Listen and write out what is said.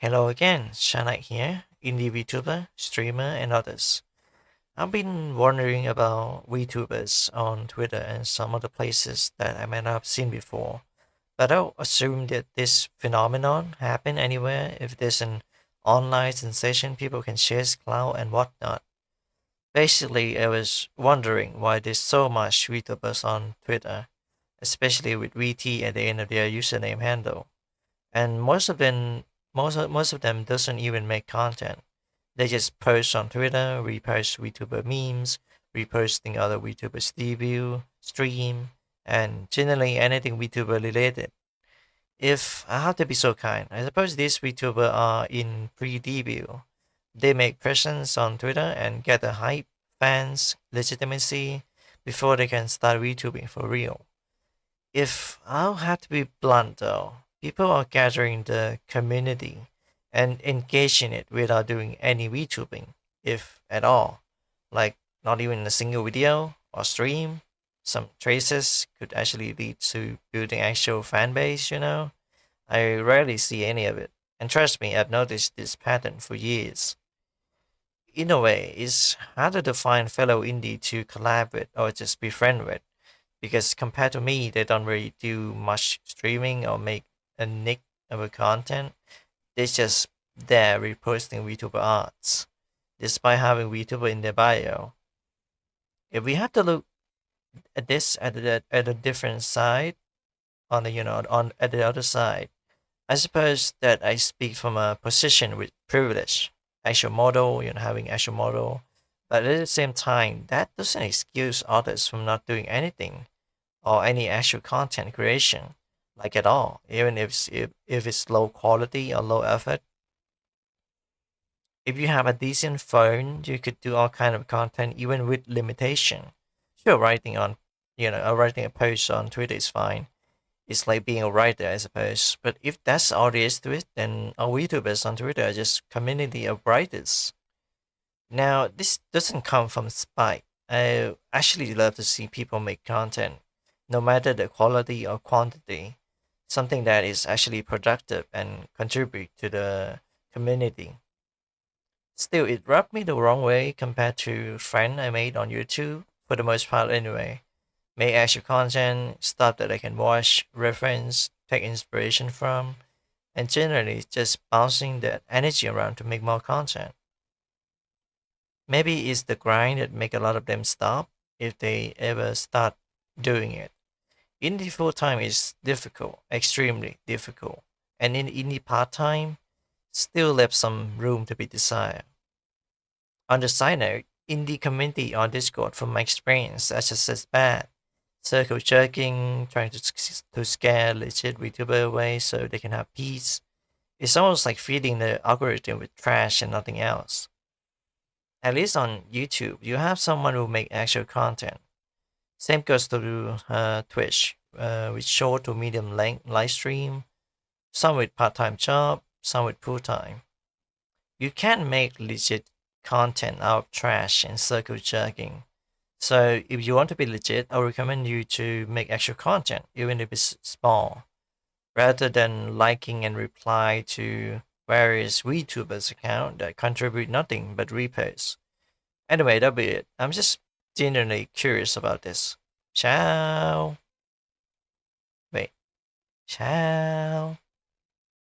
Hello again, Charnyte here, indie Vtuber, streamer, and others. I've been wondering about Vtubers on Twitter and some other places that I might not have seen before, but I don't assume that this phenomenon happen anywhere if there's an online sensation people can share clout and whatnot. Basically, I was wondering why there's so much Vtubers on Twitter, especially with VT at the end of their username handle and most of them doesn't even make content. They just post on Twitter, repost VTuber memes, reposting other VTubers debut, stream, and generally anything VTuber related. If I have to be so kind, I suppose these VTuber are in pre-debut. They make presence on Twitter and get the hype, fans, legitimacy before they can start VTubing for real. If I'll have to be blunt though, people are gathering the community and engaging it without doing any VTubing, if at all. Like not even a single video or stream. Some traces could actually lead to building actual fan base. I rarely see any of it. And trust me, I've noticed this pattern for years. In a way, it's harder to find fellow indie to collab with or just be friend with because compared to me, they don't really do much streaming or make a nick of a content. They're just there reposting VTuber arts, despite having VTuber in their bio. If we have to look at this at a different side, on the on at the other side, I suppose that I speak from a position with privilege, actual model, having actual model. But at the same time, that doesn't excuse others from not doing anything or any actual content creation, like at all, even if it's low quality or low effort. If you have a decent phone, you could do all kind of content even with limitation. Sure, writing a post on Twitter is fine. It's like being a writer, I suppose. But if that's all there is to it, then our YouTubers on Twitter are just community of writers. Now, this doesn't come from spite. I actually love to see people make content, no matter the quality or quantity, something that is actually productive and contribute to the community. Still, it rubbed me the wrong way compared to friend I made on YouTube, for the most part anyway. Make actual content, stuff that I can watch, reference, take inspiration from, and generally just bouncing that energy around to make more content. Maybe it's the grind that make a lot of them stop if they ever start doing it. Indie full time is difficult, extremely difficult, and in indie part time still left some room to be desired. On the side note, indie community on Discord, from my experience, that's just as bad. Circle jerking, trying to scare legit VTuber away so they can have peace. It's almost like feeding the algorithm with trash and nothing else. At least on YouTube, you have someone who make actual content. Same goes to Twitch, with short to medium length live stream, some with part-time job, some with full-time. You can make legit content out of trash and circle jerking. So if you want to be legit, I recommend you to make actual content, even if it's small, rather than liking and reply to various VTubers account that contribute nothing but reposts. Anyway, that'll be it. I'm just genuinely curious about this. Ciao. Wait. Ciao.